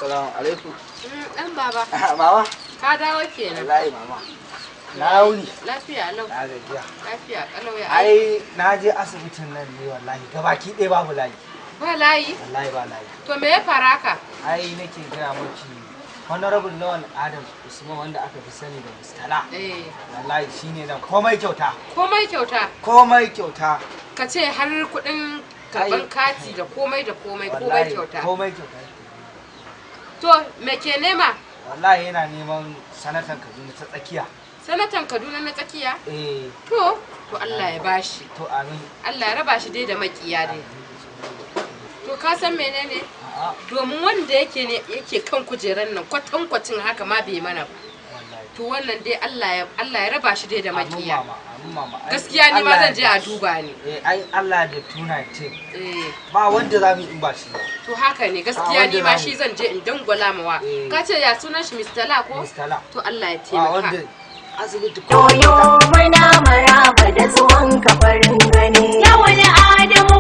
Assalamu alaikum. Dan baba. Mama. Ka dawo kenan. Wallahi mama. Na wuni. Lafiya lau. Na gajiya. Lafiya kalau ya. Ai na je asibitin nan ne wallahi gabaki ɗaya babu layi. Ba layi? Wallahi ba layi. To me ya fara ka? Ai nake gaya miki Honorable Lawal Adam Usman wanda aka fi sani da Mustala. Wallahi shine nan komai kyauta. Komai kyauta. Komai kyauta. Ka ce har kuɗin karɓan kati da komai komai kyauta. Komai kyauta. To me ke nema? Wallahi yana neman sanatan Kaduna ta tsakiya. Sanatan Kaduna na tsakiya? To Allah ya bashi. To amin. Allah ya raba shi dai da makiya dai. To ka san menene? Domin wanda yake kan kujeran nan kwatankwacin haka ma bai mana ba. To wannan dai Allah ya raba shi dai da makiya. Gaskiya ni ma zan je a duba ni. Ai Allah da tuna ce. Ba wanda za mu yi in ba shi ba. To haka ne gaskiya ni ma shi zan je in dangwala mawa. Ka ce ya sunan shi Mr. La ko? Mr. La. To Allah ya taimaka. Asibiti Yoyo muna maraba da zuwan kafarin gani. Lawal Adamu